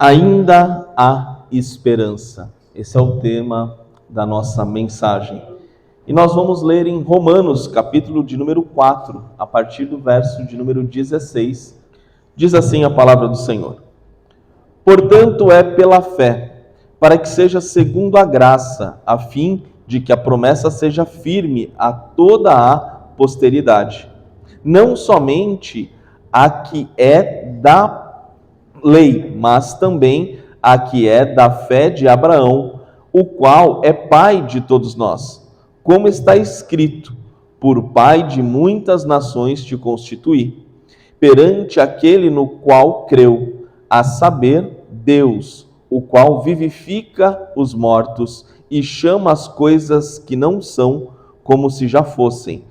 Ainda há esperança. Esse é o tema da nossa mensagem. E nós vamos ler em Romanos, capítulo de número 4, a partir do verso de número 16. Diz assim a palavra do Senhor: Portanto, é pela fé, para que seja segundo a graça, a fim de que a promessa seja firme a toda a posteridade. Não somente a que é da lei, mas também a que é da fé de Abraão, o qual é pai de todos nós. Como está escrito: por pai de muitas nações te constituí, perante aquele no qual creu, a saber, Deus, o qual vivifica os mortos e chama as coisas que não são como se já fossem,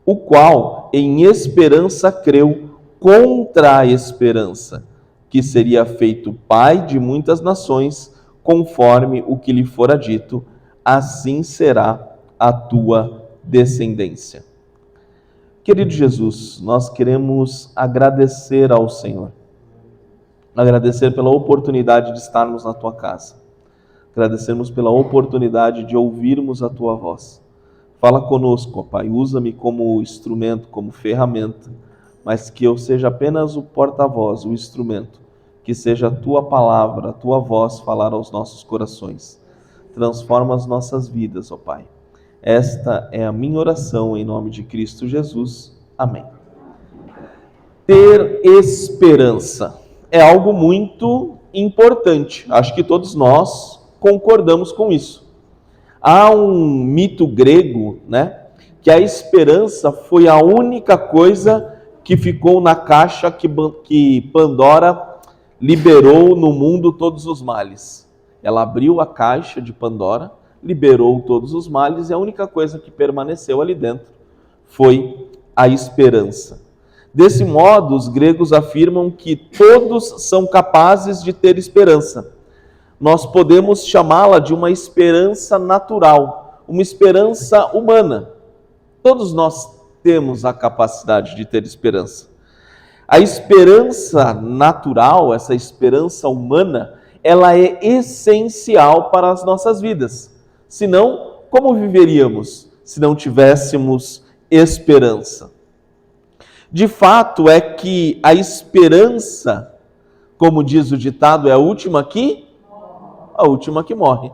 o qual em esperança creu contra a esperança, que seria feito pai de muitas nações, conforme o que lhe fora dito, assim será a tua descendência. Querido Jesus, nós queremos agradecer ao Senhor, agradecer pela oportunidade de estarmos na tua casa, agradecermos pela oportunidade de ouvirmos a tua voz. Fala conosco, ó Pai, usa-me como instrumento, como ferramenta, mas que eu seja apenas o porta-voz, o instrumento, que seja a tua palavra, a tua voz falar aos nossos corações. Transforma as nossas vidas, ó Pai. Esta é a minha oração em nome de Cristo Jesus. Amém. Ter esperança é algo muito importante. Acho que todos nós concordamos com isso. Há um mito grego, que a esperança foi a única coisa que ficou na caixa que Pandora liberou no mundo todos os males. Ela abriu a caixa de Pandora, liberou todos os males, e a única coisa que permaneceu ali dentro foi a esperança. Desse modo, os gregos afirmam que todos são capazes de ter esperança. Nós podemos chamá-la de uma esperança natural, uma esperança humana. Todos nós temos a capacidade de ter esperança. A esperança natural, essa esperança humana, ela é essencial para as nossas vidas. Senão, como viveríamos se não tivéssemos esperança? De fato é que a esperança, como diz o ditado, é a última que morre,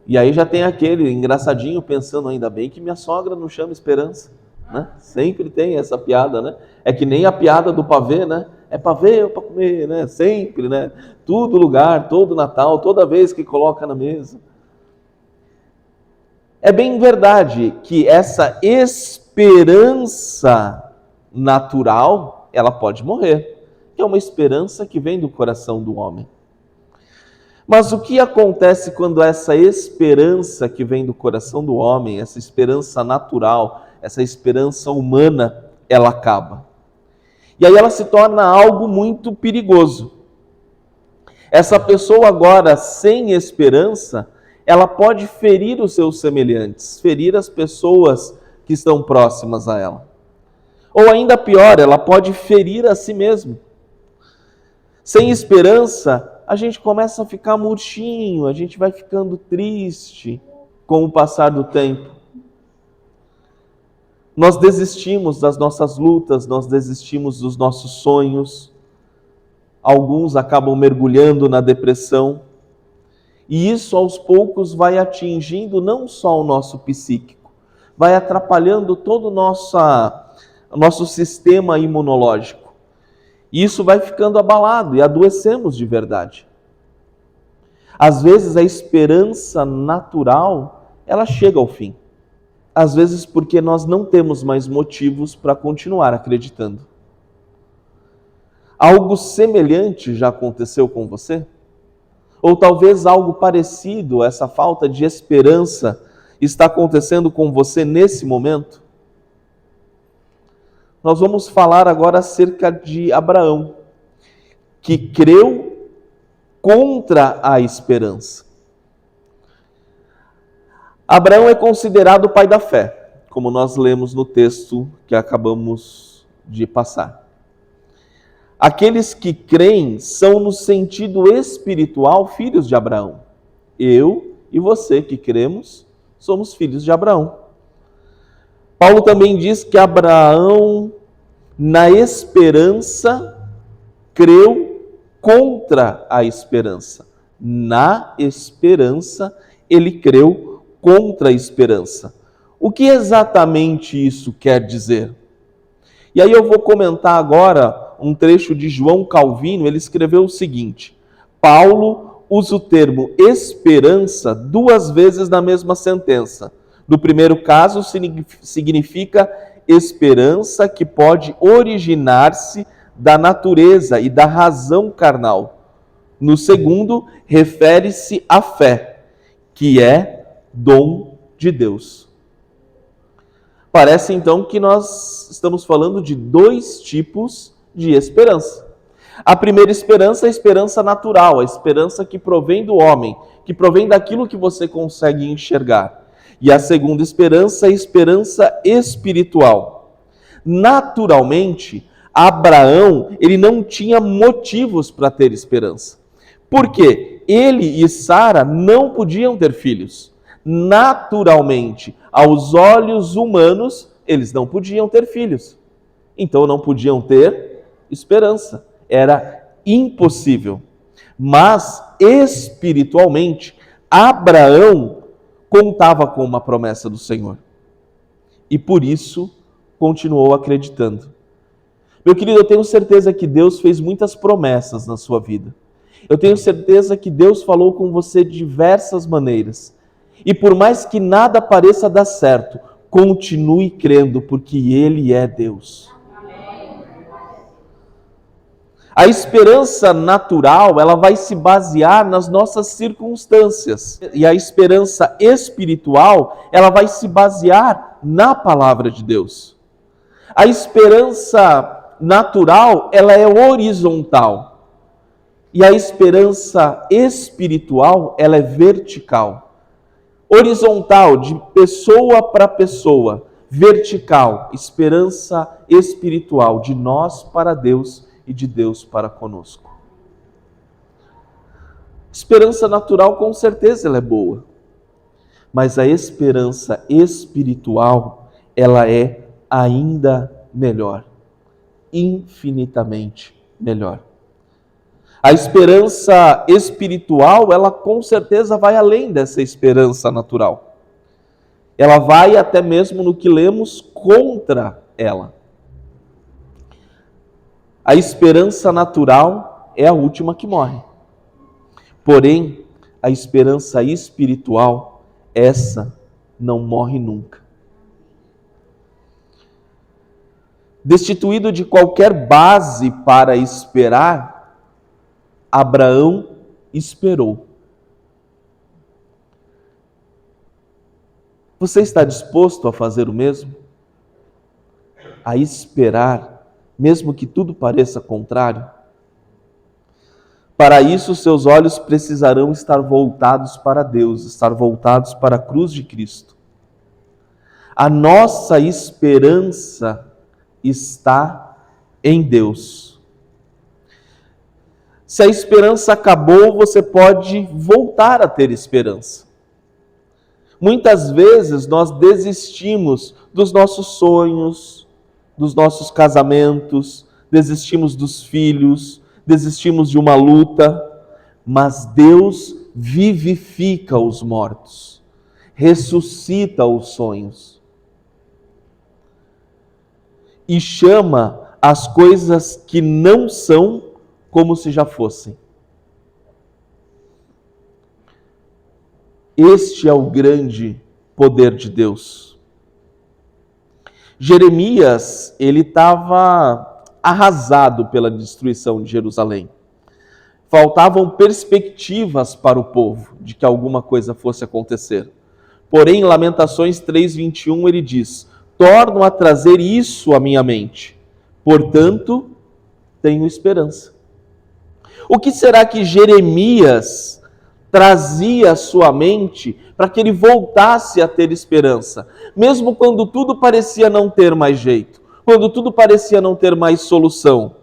E aí já tem aquele engraçadinho pensando, ainda bem que minha sogra não chama esperança, Sempre tem essa piada, É que nem a piada do pavê, É pavê ou para comer, Sempre, Todo lugar, todo Natal, toda vez que coloca na mesa. É bem verdade que essa esperança natural, ela pode morrer. É uma esperança que vem do coração do homem. Mas o que acontece quando essa esperança que vem do coração do homem, essa esperança natural, essa esperança humana, ela acaba? E aí ela se torna algo muito perigoso. Essa pessoa agora sem esperança, ela pode ferir os seus semelhantes, ferir as pessoas que estão próximas a ela. Ou ainda pior, ela pode ferir a si mesma. Sem esperança, a gente começa a ficar murchinho, a gente vai ficando triste com o passar do tempo. Nós desistimos das nossas lutas, nós desistimos dos nossos sonhos. Alguns acabam mergulhando na depressão. E isso, aos poucos, vai atingindo não só o nosso psíquico, vai atrapalhando todo o nosso sistema imunológico. E isso vai ficando abalado e adoecemos de verdade. Às vezes a esperança natural, ela chega ao fim. Às vezes porque nós não temos mais motivos para continuar acreditando. Algo semelhante já aconteceu com você? Ou talvez algo parecido, essa falta de esperança, está acontecendo com você nesse momento? Nós vamos falar agora acerca de Abraão, que creu contra a esperança. Abraão é considerado o pai da fé, como nós lemos no texto que acabamos de passar. Aqueles que creem são, no sentido espiritual, filhos de Abraão. Eu e você que cremos somos filhos de Abraão. Paulo também diz que Abraão, na esperança, creu contra a esperança. Na esperança, ele creu contra a esperança. O que exatamente isso quer dizer? E aí eu vou comentar agora um trecho de João Calvino. Ele escreveu o seguinte: Paulo usa o termo esperança 2 vezes na mesma sentença. No primeiro caso, significa esperança que pode originar-se da natureza e da razão carnal. No segundo, refere-se à fé, que é dom de Deus. Parece então que nós estamos falando de 2 tipos de esperança. A primeira esperança é a esperança natural, a esperança que provém do homem, que provém daquilo que você consegue enxergar. E a segunda esperança é a esperança espiritual. Naturalmente, Abraão, ele não tinha motivos para ter esperança. Por quê? Ele e Sara não podiam ter filhos. Naturalmente, aos olhos humanos, eles não podiam ter filhos. Então não podiam ter esperança. Era impossível. Mas, espiritualmente, Abraão contava com uma promessa do Senhor. E por isso, continuou acreditando. Meu querido, eu tenho certeza que Deus fez muitas promessas na sua vida. Eu tenho certeza que Deus falou com você de diversas maneiras. E por mais que nada pareça dar certo, continue crendo, porque Ele é Deus. A esperança natural, ela vai se basear nas nossas circunstâncias. E a esperança espiritual, ela vai se basear na palavra de Deus. A esperança natural, ela é horizontal. E a esperança espiritual, ela é vertical. Horizontal, de pessoa para pessoa. Vertical, esperança espiritual, de nós para Deus e de Deus para conosco. Esperança natural, com certeza, ela é boa. Mas a esperança espiritual, ela é ainda melhor. Infinitamente melhor. A esperança espiritual, ela com certeza vai além dessa esperança natural. Ela vai até mesmo no que lemos contra ela. A esperança natural é a última que morre. Porém, a esperança espiritual, essa não morre nunca. Destituído de qualquer base para esperar, Abraão esperou. Você está disposto a fazer o mesmo? A esperar, mesmo que tudo pareça contrário? Para isso, seus olhos precisarão estar voltados para Deus, estar voltados para a cruz de Cristo. A nossa esperança está em Deus. Se a esperança acabou, você pode voltar a ter esperança. Muitas vezes nós desistimos dos nossos sonhos, dos nossos casamentos, desistimos dos filhos, desistimos de uma luta, mas Deus vivifica os mortos, ressuscita os sonhos e chama as coisas que não são como se já fossem. Este é o grande poder de Deus. Jeremias, ele estava arrasado pela destruição de Jerusalém. Faltavam perspectivas para o povo de que alguma coisa fosse acontecer. Porém, em Lamentações 3:21, ele diz: torno a trazer isso à minha mente, portanto, tenho esperança. O que será que Jeremias trazia à sua mente para que ele voltasse a ter esperança? Mesmo quando tudo parecia não ter mais jeito, quando tudo parecia não ter mais solução.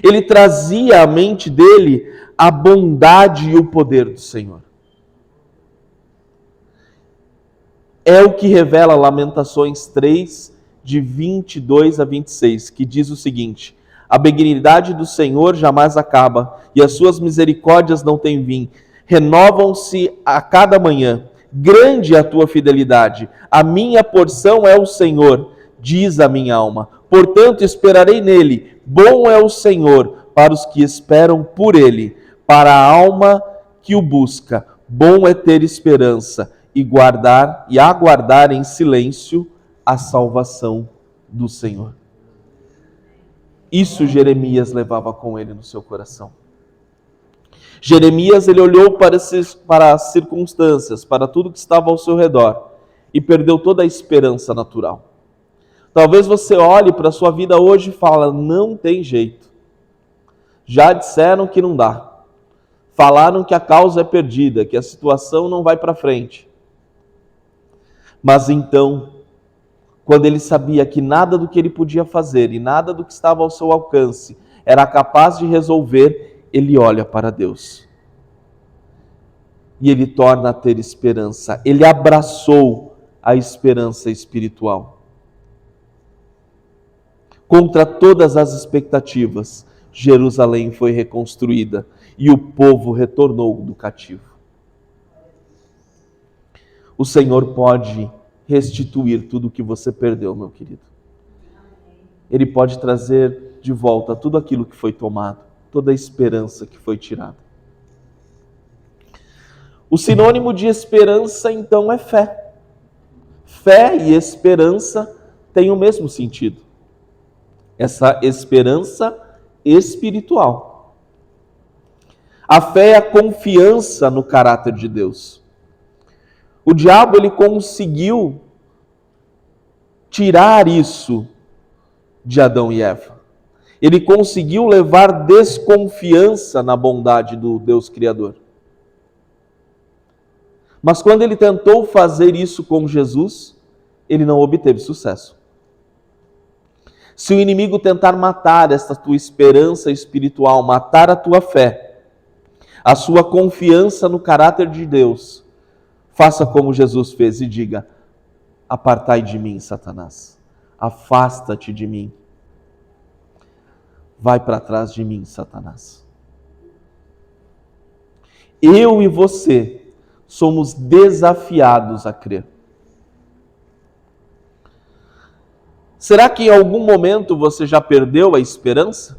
Ele trazia à mente dele a bondade e o poder do Senhor. É o que revela Lamentações 3, de 22 a 26, que diz o seguinte: a benignidade do Senhor jamais acaba, e as suas misericórdias não têm fim. Renovam-se a cada manhã. Grande é a tua fidelidade. A minha porção é o Senhor, diz a minha alma. Portanto, esperarei nele. Bom é o Senhor para os que esperam por ele, para a alma que o busca. Bom é ter esperança e aguardar em silêncio a salvação do Senhor. Isso Jeremias levava com ele no seu coração. Jeremias, ele olhou para as circunstâncias, para tudo que estava ao seu redor e perdeu toda a esperança natural. Talvez você olhe para a sua vida hoje e fale: não tem jeito. Já disseram que não dá. Falaram que a causa é perdida, que a situação não vai para frente. Mas então, quando ele sabia que nada do que ele podia fazer e nada do que estava ao seu alcance era capaz de resolver, ele olha para Deus. E ele torna a ter esperança. Ele abraçou a esperança espiritual. Contra todas as expectativas, Jerusalém foi reconstruída e o povo retornou do cativo. O Senhor pode restituir tudo o que você perdeu, meu querido. Ele pode trazer de volta tudo aquilo que foi tomado, toda a esperança que foi tirada. O sinônimo de esperança, então, é fé. Fé e esperança têm o mesmo sentido. Essa esperança espiritual. A fé é a confiança no caráter de Deus. O diabo, ele conseguiu tirar isso de Adão e Eva. Ele conseguiu levar desconfiança na bondade do Deus Criador. Mas quando ele tentou fazer isso com Jesus, ele não obteve sucesso. Se o inimigo tentar matar esta tua esperança espiritual, matar a tua fé, a sua confiança no caráter de Deus, faça como Jesus fez e diga: apartai de mim, Satanás. Afasta-te de mim. Vai para trás de mim, Satanás. Eu e você somos desafiados a crer. Será que em algum momento você já perdeu a esperança?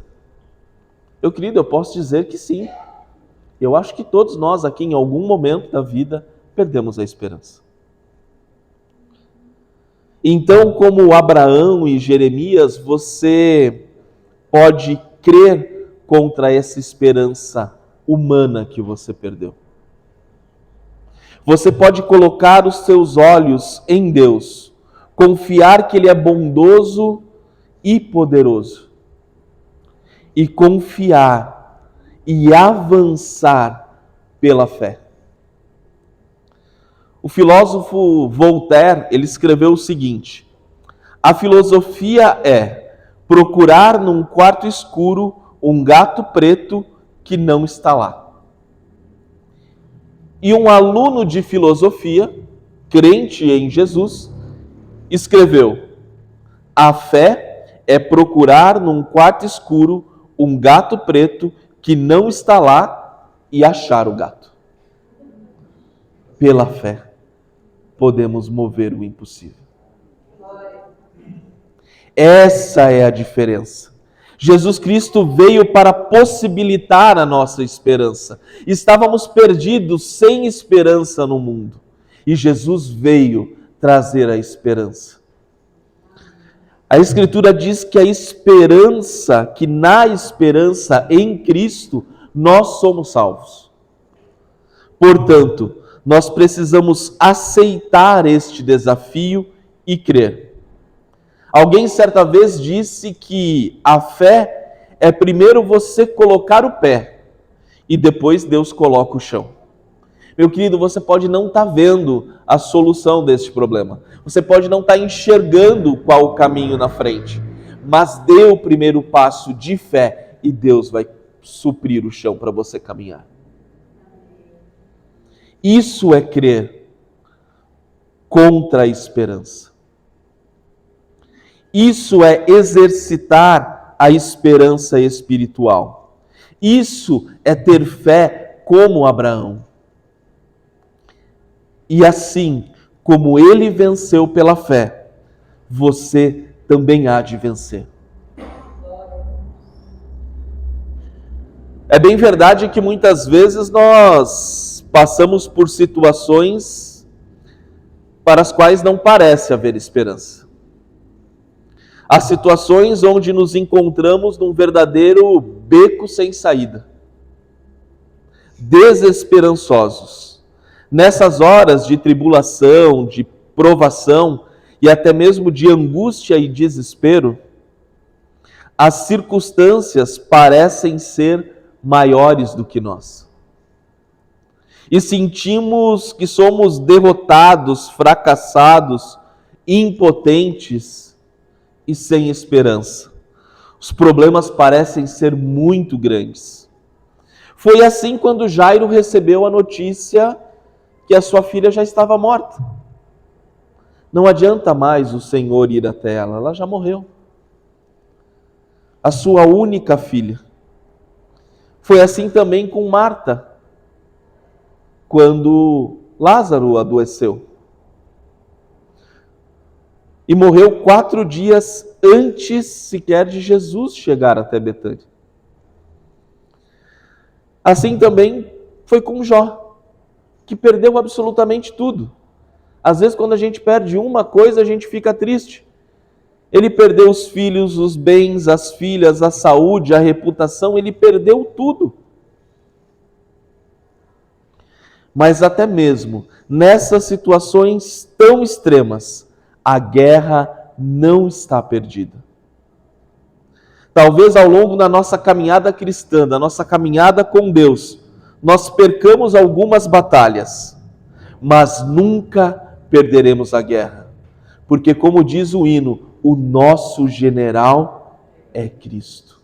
Meu querido, eu posso dizer que sim. Eu acho que todos nós aqui, em algum momento da vida, perdemos a esperança. Então, como Abraão e Jeremias, você pode crer contra essa esperança humana que você perdeu. Você pode colocar os seus olhos em Deus, confiar que Ele é bondoso e poderoso, e confiar e avançar pela fé. O filósofo Voltaire, ele escreveu o seguinte: a filosofia é procurar num quarto escuro um gato preto que não está lá. E um aluno de filosofia, crente em Jesus, escreveu: a fé é procurar num quarto escuro um gato preto que não está lá e achar o gato. Pela fé, podemos mover o impossível. Essa é a diferença. Jesus Cristo veio para possibilitar a nossa esperança. Estávamos perdidos, sem esperança no mundo. E Jesus veio trazer a esperança. A Escritura diz que na esperança em Cristo, nós somos salvos. Portanto, nós precisamos aceitar este desafio e crer. Alguém certa vez disse que a fé é primeiro você colocar o pé e depois Deus coloca o chão. Meu querido, você pode não estar vendo a solução deste problema. Você pode não estar enxergando qual o caminho na frente. Mas dê o primeiro passo de fé e Deus vai suprir o chão para você caminhar. Isso é crer contra a esperança. Isso é exercitar a esperança espiritual. Isso é ter fé como Abraão. E assim como ele venceu pela fé, você também há de vencer. É bem verdade que muitas vezes nós passamos por situações para as quais não parece haver esperança. Há situações onde nos encontramos num verdadeiro beco sem saída, desesperançosos. Nessas horas de tribulação, de provação e até mesmo de angústia e desespero, as circunstâncias parecem ser maiores do que nós. E sentimos que somos derrotados, fracassados, impotentes e sem esperança. Os problemas parecem ser muito grandes. Foi assim quando Jairo recebeu a notícia que a sua filha já estava morta. Não adianta mais o Senhor ir até ela, ela já morreu. A sua única filha. Foi assim também com Marta, quando Lázaro adoeceu. E morreu 4 dias antes sequer de Jesus chegar até Betânia. Assim também foi com Jó, que perdeu absolutamente tudo. Às vezes, quando a gente perde uma coisa, a gente fica triste. Ele perdeu os filhos, os bens, as filhas, a saúde, a reputação, ele perdeu tudo. Mas até mesmo nessas situações tão extremas, a guerra não está perdida. Talvez ao longo da nossa caminhada cristã, da nossa caminhada com Deus, nós percamos algumas batalhas, mas nunca perderemos a guerra. Porque, como diz o hino, o nosso general é Cristo.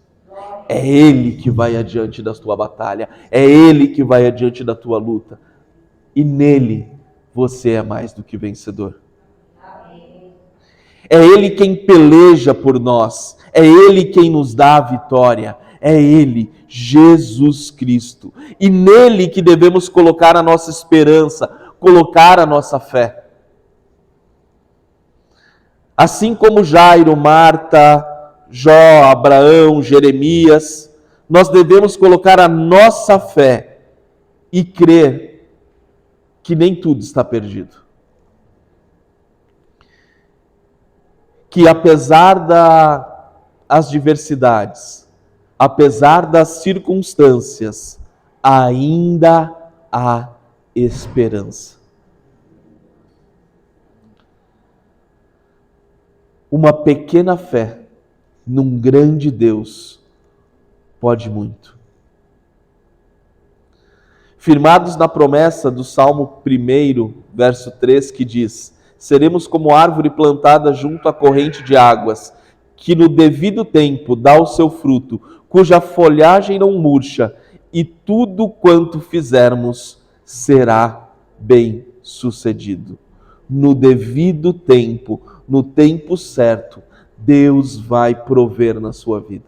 É Ele que vai adiante da tua batalha, é Ele que vai adiante da tua luta. E nele você é mais do que vencedor. É Ele quem peleja por nós, é Ele quem nos dá a vitória, é Ele, Jesus Cristo. E nele que devemos colocar a nossa esperança, colocar a nossa fé. Assim como Jairo, Marta, Jó, Abraão, Jeremias, nós devemos colocar a nossa fé e crer que nem tudo está perdido. Que apesar das adversidades, apesar das circunstâncias, ainda há esperança. Uma pequena fé num grande Deus pode muito. Firmados na promessa do Salmo 1, verso 3, que diz: seremos como árvore plantada junto à corrente de águas, que no devido tempo dá o seu fruto, cuja folhagem não murcha, e tudo quanto fizermos será bem sucedido. No devido tempo, no tempo certo, Deus vai prover na sua vida.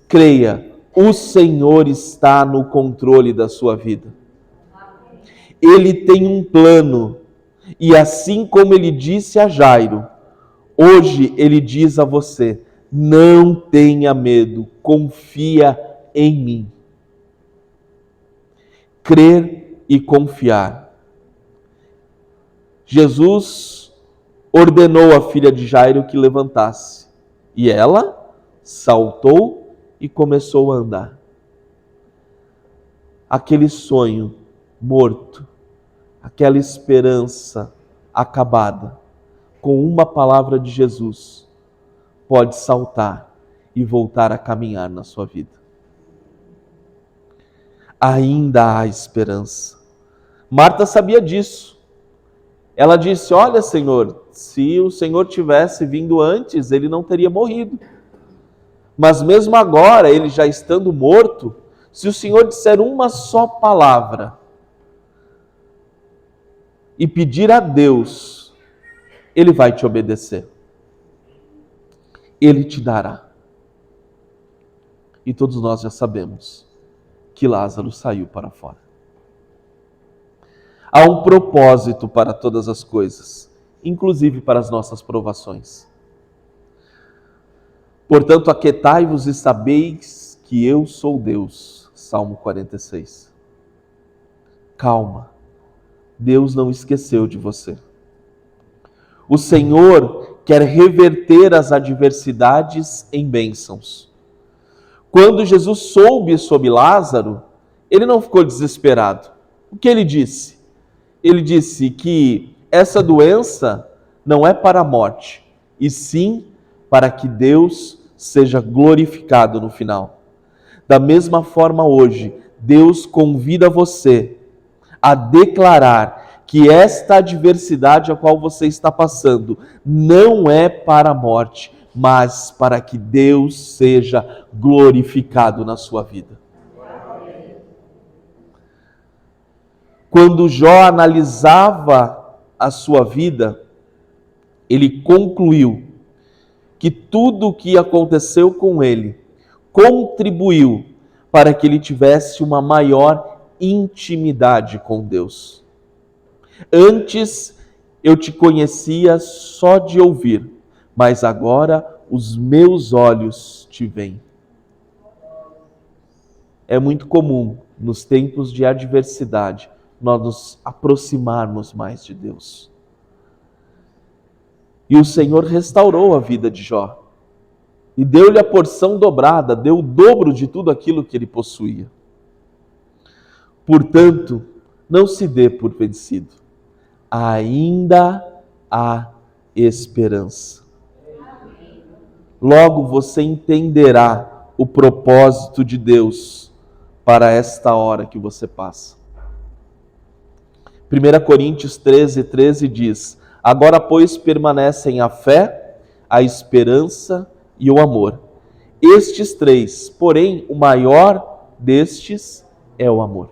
Creia, o Senhor está no controle da sua vida. Ele tem um plano, e assim como ele disse a Jairo, hoje ele diz a você: não tenha medo, confia em mim. Crer e confiar. Jesus ordenou à filha de Jairo que levantasse, e ela saltou e começou a andar. Aquele sonho morto, aquela esperança acabada, com uma palavra de Jesus, pode saltar e voltar a caminhar na sua vida. Ainda há esperança. Marta sabia disso. Ela disse: olha, Senhor, se o Senhor tivesse vindo antes, ele não teria morrido. Mas mesmo agora, ele já estando morto, se o Senhor disser uma só palavra e pedir a Deus, Ele vai te obedecer. Ele te dará. E todos nós já sabemos que Lázaro saiu para fora. Há um propósito para todas as coisas, inclusive para as nossas provações. Portanto, aquietai-vos e sabeis que eu sou Deus. Salmo 46. Calma, Deus não esqueceu de você. O Senhor quer reverter as adversidades em bênçãos. Quando Jesus soube sobre Lázaro, ele não ficou desesperado. O que ele disse? Ele disse que essa doença não é para a morte, e sim para que Deus seja glorificado no final. Da mesma forma hoje, Deus convida você a declarar que esta adversidade a qual você está passando não é para a morte, mas para que Deus seja glorificado na sua vida. Quando Jó analisava a sua vida, ele concluiu que tudo o que aconteceu com ele contribuiu para que ele tivesse uma maior intimidade com Deus. Antes eu te conhecia só de ouvir, mas agora os meus olhos te veem. É muito comum, nos tempos de adversidade, nós nos aproximarmos mais de Deus. E o Senhor restaurou a vida de Jó. E deu-lhe a porção dobrada, deu o dobro de tudo aquilo que ele possuía. Portanto, não se dê por vencido. Ainda há esperança. Logo você entenderá o propósito de Deus para esta hora que você passa. 1 Coríntios 13 diz: agora, pois, permanecem a fé, a esperança e o amor. Estes três, porém, o maior destes é o amor.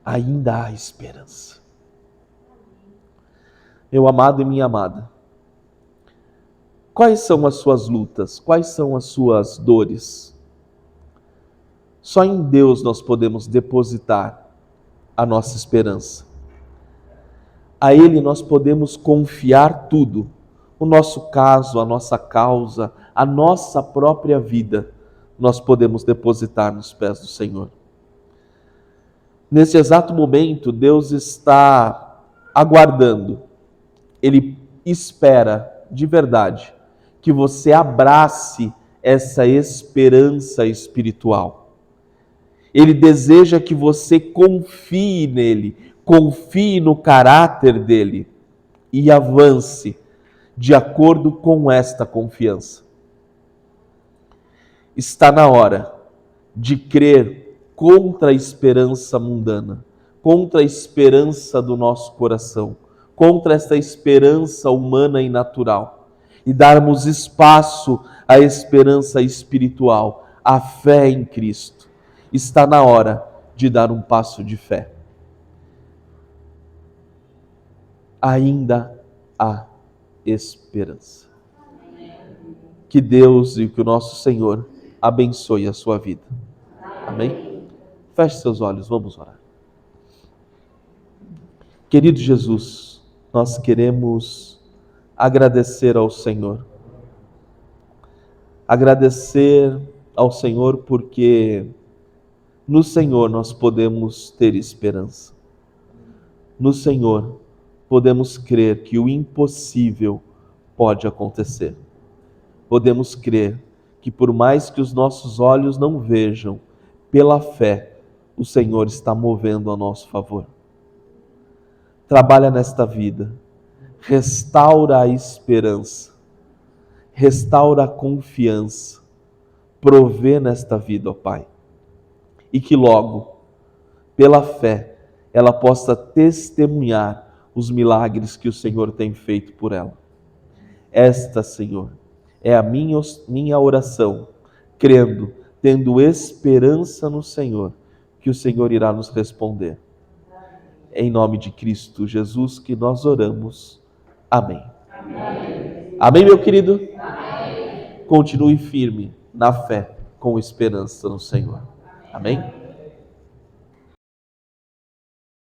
Ainda há esperança. Meu amado e minha amada, quais são as suas lutas? Quais são as suas dores? Só em Deus nós podemos depositar a nossa esperança. A Ele nós podemos confiar tudo. O nosso caso, a nossa causa, a nossa própria vida, nós podemos depositar nos pés do Senhor. Nesse exato momento, Deus está aguardando. Ele espera, de verdade, que você abrace essa esperança espiritual. Ele deseja que você confie nele, confie no caráter dele e avance de acordo com esta confiança. Está na hora de crer contra a esperança mundana, contra a esperança do nosso coração, contra esta esperança humana e natural, e darmos espaço à esperança espiritual, à fé em Cristo. Está na hora de dar um passo de fé. Ainda há esperança. Que Deus e que o nosso Senhor abençoe a sua vida. Amém? Feche seus olhos, vamos orar. Querido Jesus, nós queremos agradecer ao Senhor. Agradecer ao Senhor porque no Senhor nós podemos ter esperança. No Senhor podemos crer que o impossível pode acontecer. Podemos crer que por mais que os nossos olhos não vejam, pela fé, o Senhor está movendo a nosso favor. Trabalha nesta vida, restaura a esperança, restaura a confiança, provê nesta vida, ó Pai. E que logo, pela fé, ela possa testemunhar os milagres que o Senhor tem feito por ela. Esta, Senhor, É a minha oração, crendo, tendo esperança no Senhor, que o Senhor irá nos responder. Em nome de Cristo Jesus que nós oramos. Amém. Amém, meu querido? Amém. Continue firme na fé, com esperança no Senhor. Amém?